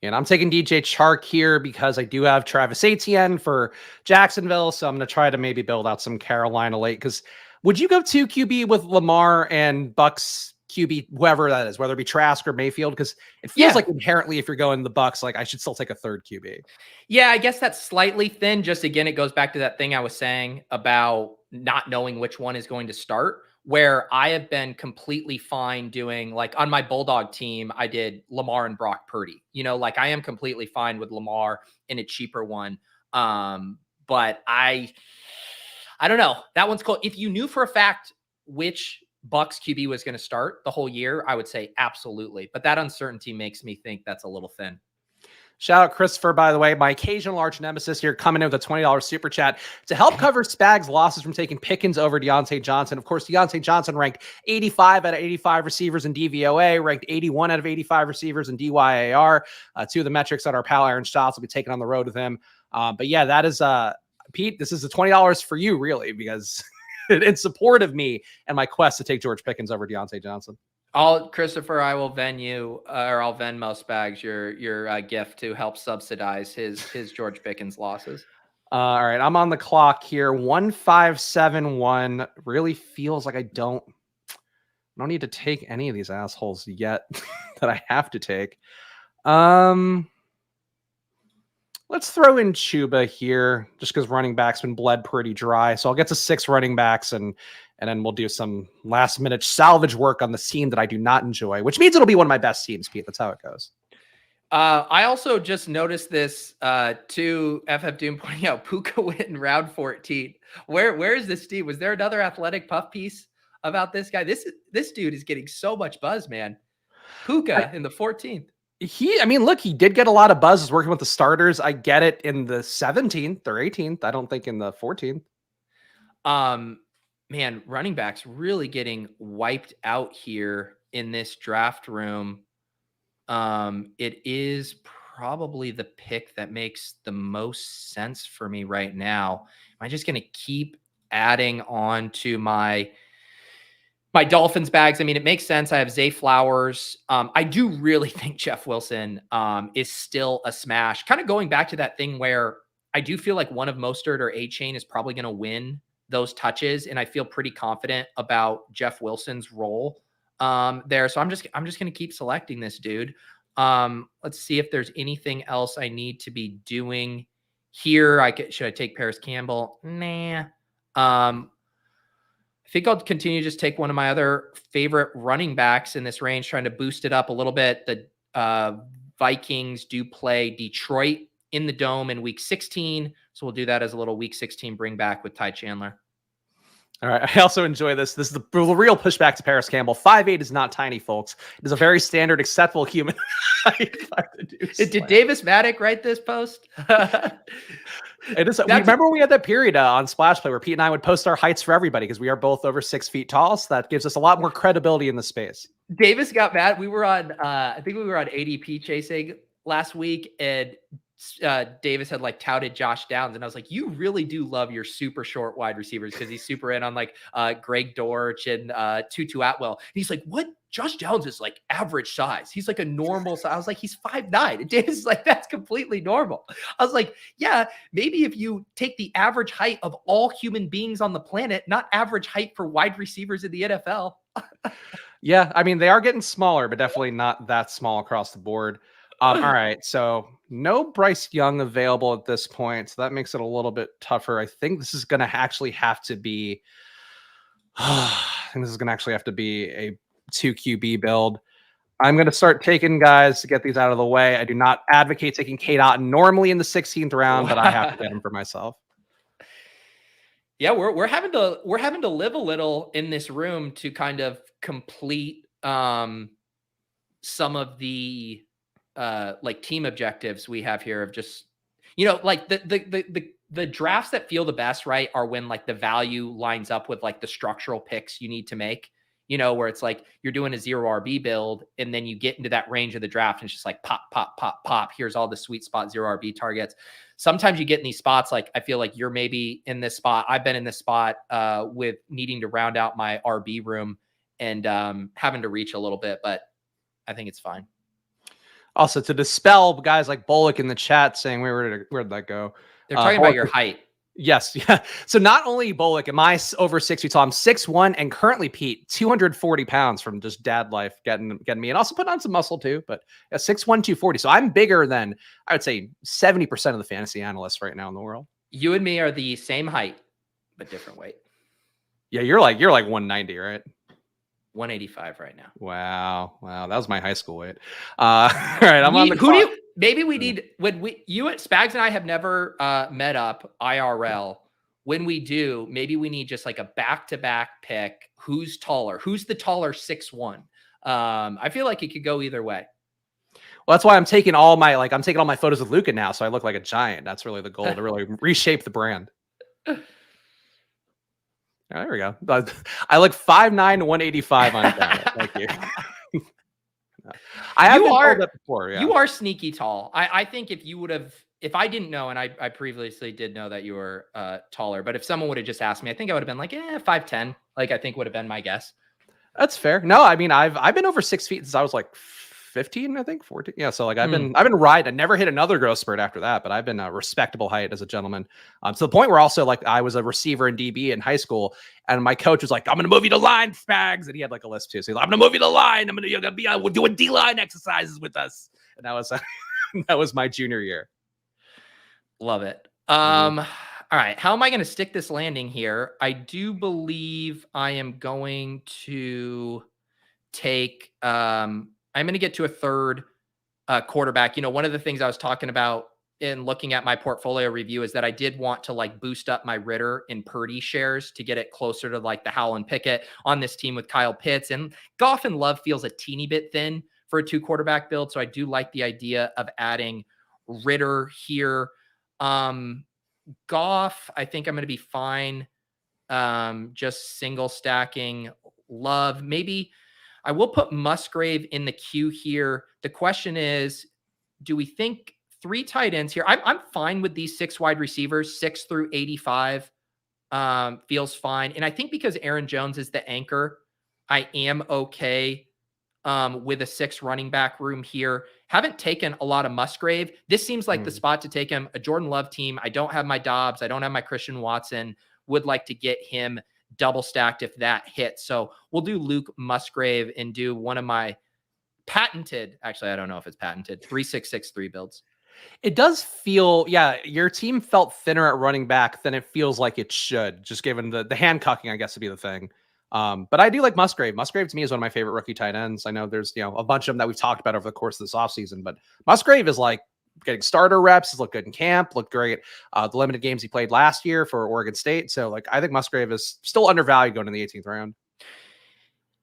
And I'm taking DJ Chark here because I do have Travis Etienne for Jacksonville. So I'm going to try to maybe build out some Carolina late. Because would you go 2 QB with Lamar and Bucks QB, whoever that is, whether it be Trask or Mayfield? Because it feels like inherently if you're going the Bucks, like I should still take a 3rd QB. Yeah, I guess that's slightly thin. Just again, it goes back to that thing I was saying about not knowing which one is going to start. Where I have been completely fine doing, like on my Bulldog team, I did Lamar and Brock Purdy. Like I am completely fine with Lamar in a cheaper one. But I don't know. That one's cool. If you knew for a fact which Bucks QB was going to start the whole year, I would say absolutely. But that uncertainty makes me think that's a little thin. Shout out Christopher, by the way, my occasional arch nemesis here, coming in with a $20 super chat to help cover Spags' losses from taking Pickens over Deontay Johnson. Of course, Deontay Johnson ranked 85 out of 85 receivers in DVOA, ranked 81 out of 85 receivers in DYAR. 2 of the metrics that our pal Aaron Stotts will be taking on the road with him. But yeah, that is, Pete, this is the $20 for you, really, because in support of me and my quest to take George Pickens over Deontay Johnson. Christopher, I will I'll Venmo Spags your gift to help subsidize his George Pickens losses. All right, I'm on the clock here. 1571 really feels like I don't need to take any of these assholes yet that I have to take. Let's throw in Chuba here just because running back's been bled pretty dry. So I'll get to 6 running backs and then we'll do some last minute salvage work on the scene that I do not enjoy, which means it'll be one of my best teams, Pete. That's how it goes. I also just noticed this to FF Doom pointing out Puka went in round 14. Where is this team? Was there another athletic puff piece about this guy? This dude is getting so much buzz, man. Puka in the 14th. Look, he did get a lot of buzz working with the starters. I get it in the 17th or 18th. I don't think in the 14th. Man, running backs really getting wiped out here in this draft room. It is probably the pick that makes the most sense for me right now. Am I just going to keep adding on to my Dolphins bags? I mean, it makes sense. I have Zay Flowers. I do really think Jeff Wilson is still a smash. Kind of going back to that thing where I do feel like one of Mostert or A-Chain is probably going to win those touches, and I feel pretty confident about Jeff Wilson's role there. So I'm just going to keep selecting this dude. Let's see if there's anything else I need to be doing here. Should I take Paris Campbell? Nah. I think I'll continue to just take one of my other favorite running backs in this range, trying to boost it up a little bit. The Vikings do play Detroit in the Dome in week 16. So we'll do that as a little week 16 bring back with Ty Chandler. All right. I also enjoy this. This is the real pushback to Paris Campbell. 5'8" is not tiny, folks. It is a very standard, acceptable human height. Did Davis Maddock write this post? It is. Remember we had that period on Splash Play where Pete and I would post our heights for everybody because we are both over 6 feet tall. So that gives us a lot more credibility in the space. Davis got mad. We were on, I think we were on ADP chasing last week, and Davis had like touted Josh Downs, and I was like, you really do love your super short wide receivers because he's super in on like Greg Dortch and Tutu Atwell. And he's like, what? Josh Downs is like average size. He's like a normal size. I was like, he's 5'9". And Davis is like, that's completely normal. I was like, yeah, maybe if you take the average height of all human beings on the planet, not average height for wide receivers in the NFL. Yeah, I mean, they are getting smaller, but definitely not that small across the board. All right, so no Bryce Young available at this point, so that makes it a little bit tougher. I think this is going to actually have to be. I think this is going to actually have to be a 2 QB build. I'm going to start taking guys to get these out of the way. I do not advocate taking Kate Otten normally in the 16th round, but I have to get him for myself. Yeah, we're having to live a little in this room to kind of complete some of the like team objectives we have here of just, you know, like the drafts that feel the best, right, are when like the value lines up with like the structural picks you need to make, you know, where it's like you're doing a 0 RB build and then you get into that range of the draft and it's just like pop, pop, pop, pop. Here's all the sweet spot 0 RB targets. Sometimes you get in these spots, like I feel like you're maybe in this spot. I've been in this spot with needing to round out my RB room and having to reach a little bit, but I think it's fine. Also, to dispel guys like Bullock in the chat saying, where'd that go? They're talking Bullock, about your height. Yes. Yeah. So not only Bullock, am I over 6 feet tall? I'm 6'1", and currently Pete, 240 pounds from just dad life getting me, and also put on some muscle too. But 6'1", 240. So I'm bigger than, I would say, 70% of the fantasy analysts right now in the world. You and me are the same height, but different weight. Yeah, you're like 190, right? 185 right now. Wow. That was my high school weight. All right, I'm on the clock. Maybe we need, when you and Spags and I have never met up IRL. When we do, maybe we need just like a back-to-back pick. Who's taller? Who's the taller 6'1"? I feel like it could go either way. Well, that's why I'm taking all my photos of Luca now, so I look like a giant. That's really the goal, to really reshape the brand. Oh, there we go. I look 5'9" to 185 on that. Thank you. I have told that before. Yeah. You are sneaky tall. I think if I didn't know, and I previously did know that you were taller, but if someone would have just asked me, I think I would have been like, 5'10". Like I think would have been my guess. That's fair. No, I mean I've been over 6 feet since I was like 15, I think 14. Yeah. So like I've been riding. I never hit another growth spurt after that, but I've been a respectable height as a gentleman. To the point where also like I was a receiver in DB in high school, and my coach was like, "I'm going to move you to line, Spags," and he had like a list too. So he's like, "I'm going to move you to line. You're going to be doing D-line exercises with us." And that was that was my junior year. Love it. All right. How am I going to stick this landing here? I do believe I am going to take I'm going to get to a third quarterback. You know, one of the things I was talking about in looking at my portfolio review is that I did want to like boost up my Ritter and Purdy shares to get it closer to like the Howell and Pickett on this team with Kyle Pitts. And Goff and Love feels a teeny bit thin for a 2 quarterback build. So I do like the idea of adding Ritter here. Goff, I think I'm going to be fine. Just single stacking Love. Maybe I will put Musgrave in the queue here. The question is, do we think 3 tight ends here? I'm fine with these 6 wide receivers, 6 through 85 feels fine. And I think because Aaron Jones is the anchor, I am okay with a 6 running back room here. Haven't taken a lot of Musgrave. This seems like the spot to take him. A Jordan Love team. I don't have my Dobbs. I don't have my Christian Watson. Would like to get him double stacked if that hits. So we'll do Luke Musgrave and do one of my patented, actually, I don't know if it's patented, 3-6-6-3 builds. It does feel, yeah, your team felt thinner at running back than it feels like it should, just given the handcuffing, I guess, would be the thing. But I do like Musgrave. Musgrave to me is one of my favorite rookie tight ends. I know there's, a bunch of them that we've talked about over the course of this offseason, but Musgrave is like getting starter reps. He's looked good in camp, looked great. The limited games he played last year for Oregon State. So like, I think Musgrave is still undervalued going in the 18th round.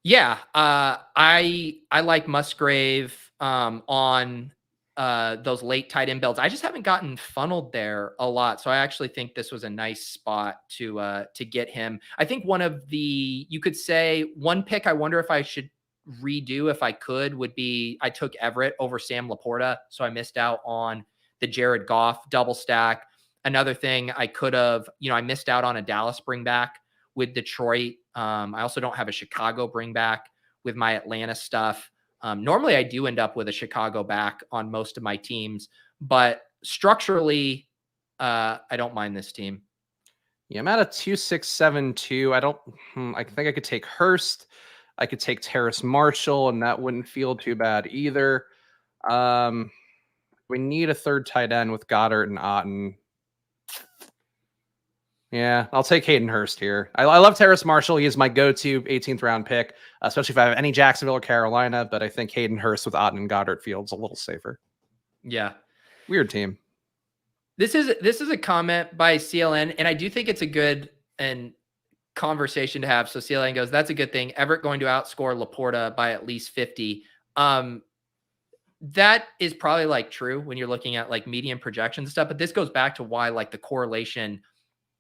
Yeah. I like Musgrave on those late tight end builds. I just haven't gotten funneled there a lot. So I actually think this was a nice spot to get him. I think you could say one pick I wonder if I should redo if I could would be I took Everett over Sam Laporta. So I missed out on the Jared Goff double stack. Another thing I could have, I missed out on a Dallas bring back with Detroit. I also don't have a Chicago bring back with my Atlanta stuff. Normally I do end up with a Chicago back on most of my teams, but structurally, I don't mind this team. Yeah, I'm at a 2.672. I think I could take Hurst. I could take Terrace Marshall, and that wouldn't feel too bad either. We need a third tight end with Goddard and Otten. Yeah, I'll take Hayden Hurst here. I love Terrace Marshall. He is my go-to 18th round pick, especially if I have any Jacksonville or Carolina. But I think Hayden Hurst with Otten and Goddard Field's a little safer. Yeah. Weird team. This is a comment by CLN, and I do think it's a good and conversation to have. So CLN goes, that's a good thing. Everett going to outscore Laporta by at least 50. That is probably like true when you're looking at like median projections and stuff, but this goes back to why like the correlation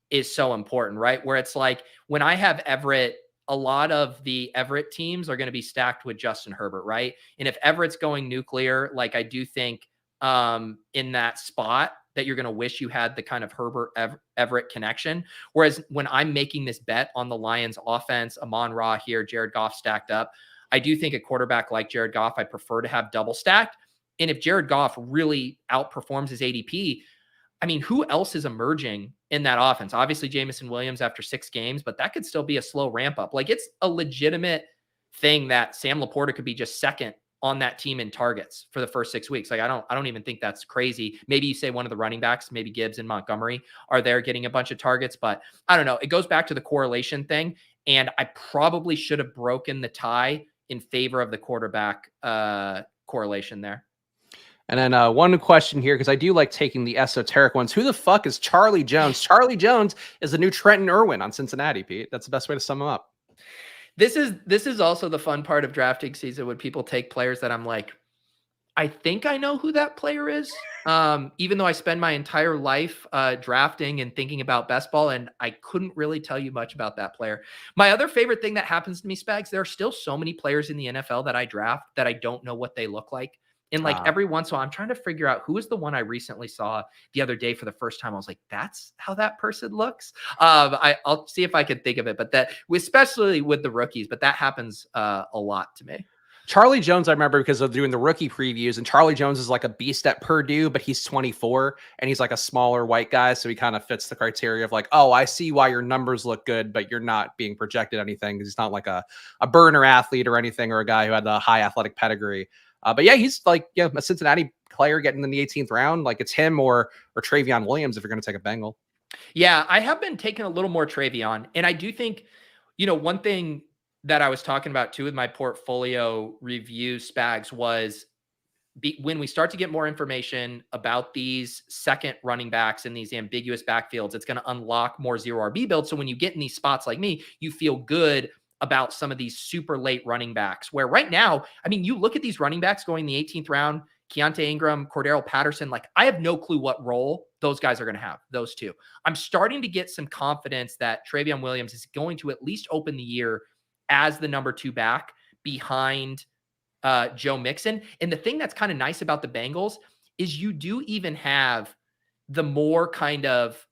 is so important, right? Where it's like when I have Everett, a lot of the Everett teams are going to be stacked with Justin Herbert, right? And if Everett's going nuclear, like I do think in that spot that you're going to wish you had the kind of Herbert Everett connection. Whereas when I'm making this bet on the Lions offense, Amon-Ra here, Jared Goff stacked up, I do think a quarterback like Jared Goff, I prefer to have double stacked. And if Jared Goff really outperforms his ADP, I mean, who else is emerging in that offense? Obviously, Jameson Williams after 6 games, but that could still be a slow ramp up. Like it's a legitimate thing that Sam Laporta could be just second on that team in targets for the first 6 weeks. Like I don't even think that's crazy. Maybe you say one of the running backs, maybe Gibbs and Montgomery are there getting a bunch of targets, but I don't know. It goes back to the correlation thing. And I probably should have broken the tie in favor of the quarterback correlation there. And then one question here, because I do like taking the esoteric ones. Who the fuck is Charlie Jones? Charlie Jones is the new Trenton Irwin on Cincinnati, Pete. That's the best way to sum him up. This is also the fun part of drafting season when people take players that I'm like, I think I know who that player is. Even though I spend my entire life drafting and thinking about best ball, and I couldn't really tell you much about that player. My other favorite thing that happens to me, Spags, there are still so many players in the NFL that I draft that I don't know what they look like. And like every once in a while, I'm trying to figure out who is the one I recently saw the other day for the first time. I was like, that's how that person looks. I'll see if I can think of it, but that especially with the rookies, but that happens a lot to me. Charlie Jones, I remember because of doing the rookie previews, and Charlie Jones is like a beast at Purdue, but he's 24 and he's like a smaller white guy. So he kind of fits the criteria of like, oh, I see why your numbers look good, but you're not being projected anything because he's not like a burner athlete or anything, or a guy who had a high athletic pedigree. But yeah, he's like a Cincinnati player getting in the 18th round. Like it's him or Travion Williams if you're going to take a Bengal. Yeah, I have been taking a little more Travion. And I do think, one thing that I was talking about too with my portfolio review, Spags, was when we start to get more information about these second running backs in these ambiguous backfields, it's going to unlock more zero RB builds. So when you get in these spots like me, you feel good about some of these super late running backs, where right now, I mean, you look at these running backs going the 18th round, Keontae Ingram, Cordero Patterson, like I have no clue what role those guys are going to have, those two. I'm starting to get some confidence that Travion Williams is going to at least open the year as the number 2 back behind Joe Mixon. And the thing that's kind of nice about the Bengals is you do even have the more kind of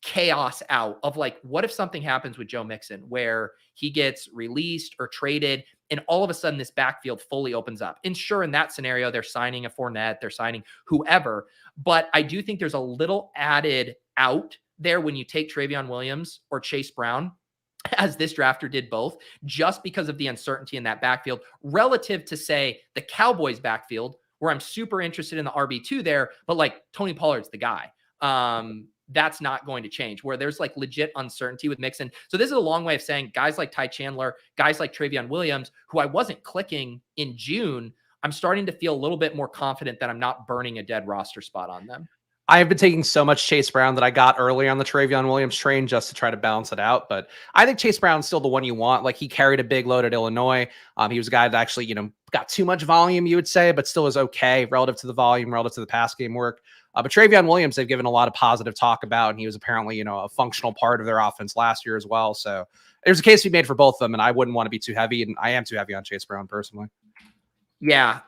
chaos out of like, what if something happens with Joe Mixon where he gets released or traded and all of a sudden this backfield fully opens up? And sure, in that scenario, they're signing a Fournette, they're signing whoever. But I do think there's a little added out there when you take Travion Williams or Chase Brown, as this drafter did both, just because of the uncertainty in that backfield relative to, say, the Cowboys backfield, where I'm super interested in the RB2 there, but like Tony Pollard's the guy. That's not going to change, where there's like legit uncertainty with Mixon. So this is a long way of saying guys like Ty Chandler, guys like Travion Williams, who I wasn't clicking in June, I'm starting to feel a little bit more confident that I'm not burning a dead roster spot on them. I have been taking so much Chase Brown that I got early on the Travion Williams train just to try to balance it out. But I think Chase Brown's still the one you want. Like he carried a big load at Illinois. He was a guy that actually, got too much volume, you would say, but still is okay relative to the volume, relative to the pass game work. But Travion Williams, they've given a lot of positive talk about, and he was apparently, a functional part of their offense last year as well. So there's a case to be made for both of them, and I wouldn't want to be too heavy, and I am too heavy on Chase Brown personally. Yeah,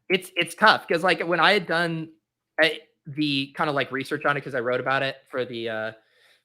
It's tough because like when I had done the kind of like research on it because I wrote about it for the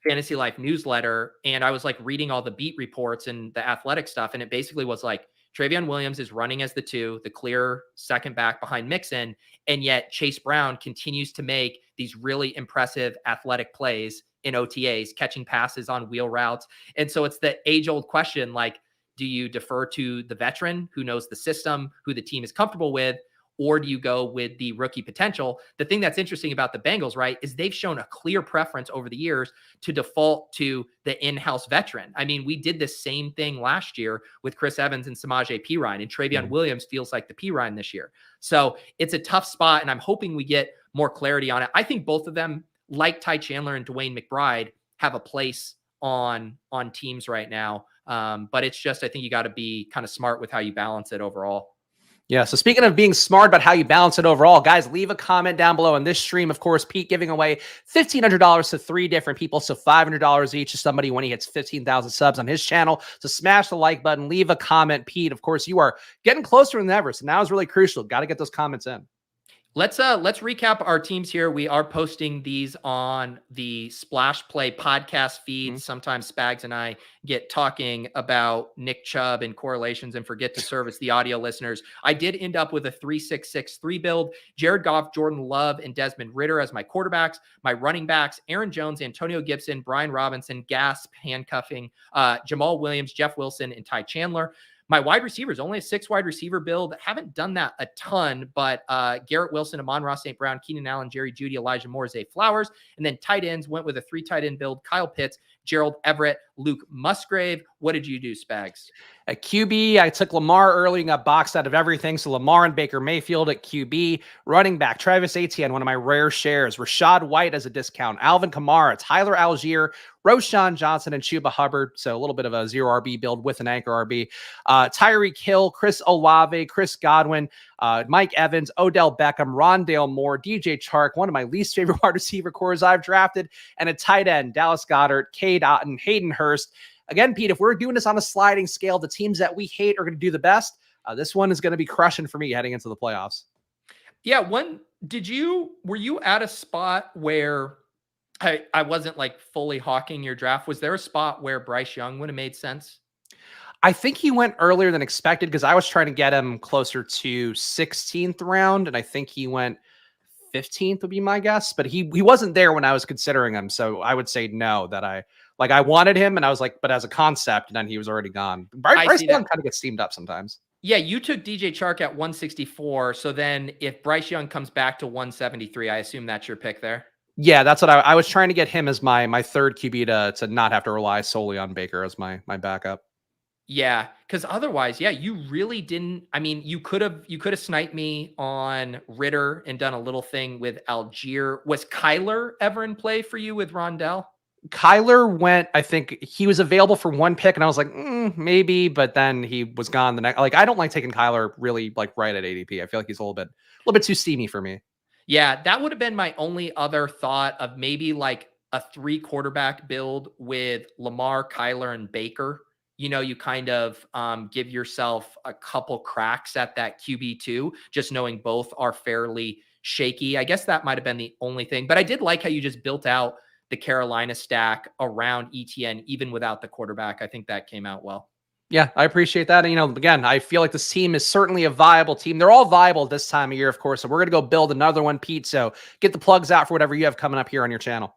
Fantasy Life newsletter, and I was like reading all the beat reports and the athletic stuff, and it basically was like Travion Williams is running as the two, the clear second back behind Mixon, and yet Chase Brown continues to make these really impressive athletic plays in OTAs, catching passes on wheel routes. And so it's the age-old question, like, do you defer to the veteran who knows the system, who the team is comfortable with, or do you go with the rookie potential? The thing that's interesting about the Bengals, right, is they've shown a clear preference over the years to default to the in-house veteran. I mean, we did the same thing last year with Chris Evans and Samaje Perine, and Travion Williams feels like the Perine this year. So it's a tough spot, and I'm hoping we get more clarity on it. I think both of them, like Ty Chandler and Dwayne McBride, have a place on teams right now. But it's just, I think you got to be kind of smart with how you balance it overall. Yeah. So speaking of being smart about how you balance it overall, guys, leave a comment down below on this stream. Of course, Pete giving away $1,500 to 3 different people. So $500 each to somebody when he hits 15,000 subs on his channel. So smash the like button, leave a comment. Pete, of course, you are getting closer than ever. So now is really crucial. Got to get those comments in. Let's recap our teams here. We are posting these on the Splash Play podcast feed. Sometimes Spags and I get talking about Nick Chubb and correlations and forget to service the audio listeners. I did end up with a 3-6-6-3 build. Jared Goff, Jordan Love, and Desmond Ridder as my quarterbacks. My running backs, Aaron Jones, Antonio Gibson, Brian Robinson, gasp, handcuffing, Jamal Williams, Jeff Wilson, and Ty Chandler. My wide receivers, only a 6 wide receiver build. Haven't done that a ton, but Garrett Wilson, Amon-Ra St. Brown, Keenan Allen, Jerry Jeudy, Elijah Moore, Zay Flowers. And then tight ends went with a 3 tight end build. Kyle Pitts, Gerald Everett, Luke Musgrave. What did you do, Spags? At QB, I took Lamar early and got boxed out of everything. So Lamar and Baker Mayfield at QB. Running back, Travis Etienne, one of my rare shares. Rashad White as a discount. Alvin Kamara, Tyler Algier, Roshan Johnson, and Chuba Hubbard. So a little bit of a 0 RB build with an anchor RB. Tyreek Hill, Chris Olave, Chris Godwin, Mike Evans, Odell Beckham, Rondale Moore, DJ Chark, one of my least favorite wide receiver cores I've drafted, and a tight end, Dallas Goedert, Cade Otton, Hayden Hurst. Again, Pete, if we're doing this on a sliding scale, the teams that we hate are going to do the best. This one is going to be crushing for me heading into the playoffs. Yeah. Were you at a spot where I wasn't like fully hawking your draft? Was there a spot where Bryce Young would have made sense? I think he went earlier than expected because I was trying to get him closer to 16th round, and I think he went 15th would be my guess, but he wasn't there when I was considering him. So I would say no, that I wanted him and I was like, but as a concept, and then he was already gone. Bryce Young kind of gets steamed up sometimes. Yeah, you took DJ Chark at 164. So then if Bryce Young comes back to 173, I assume that's your pick there. Yeah, that's what I was trying to get him as my third QB to not have to rely solely on Baker as my backup. Yeah, because otherwise, yeah, you really didn't. I mean, you could have sniped me on Ridder and done a little thing with Algier. Was Kyler ever in play for you with Rondell? Kyler went, I think he was available for 1 pick, and I was like, maybe, but then he was gone the next. Like, I don't like taking Kyler really like right at ADP. I feel like he's a little bit too steamy for me. Yeah, that would have been my only other thought of maybe like a 3 quarterback build with Lamar, Kyler, and Baker. You know, you kind of give yourself a couple cracks at that QB2, just knowing both are fairly shaky. I guess that might have been the only thing, but I did like how you just built out the Carolina stack around ETN, even without the quarterback. I think that came out well. Yeah, I appreciate that. And, you know, again, I feel like this team is certainly a viable team. They're all viable this time of year, of course. So we're going to go build another one, Pete. So get the plugs out for whatever you have coming up here on your channel.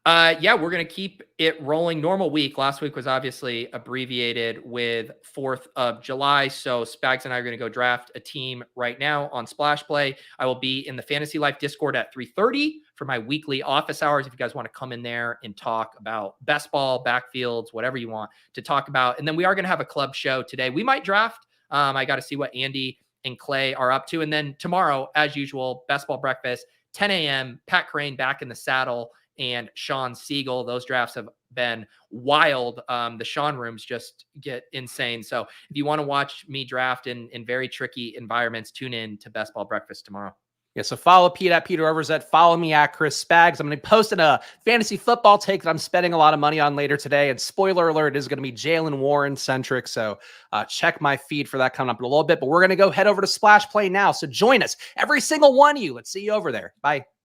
Yeah, we're going to keep it rolling. Normal week. Last week was obviously abbreviated with 4th of July. So Spags and I are going to go draft a team right now on Splash Play. I will be in the Fantasy Life Discord at 3:30 for my weekly office hours. If you guys want to come in there and talk about best ball, backfields, whatever you want to talk about. And then we are going to have a club show today. We might draft. I got to see what Andy and Clay are up to. And then tomorrow, as usual, best ball breakfast, 10 a.m., Pat Crane back in the saddle, and Sean Siegel. Those drafts have been wild. The Sean rooms just get insane. So if you want to watch me draft in very tricky environments, tune in to Best Ball Breakfast tomorrow. Yeah, so follow Pete at Peter Overzet. Follow me at Chris Spags. I'm going to be posting a fantasy football take that I'm spending a lot of money on later today. And spoiler alert, it is going to be Jalen Warren centric. So check my feed for that coming up in a little bit. But we're going to go head over to Splash Play now. So join us, every single one of you. Let's see you over there. Bye.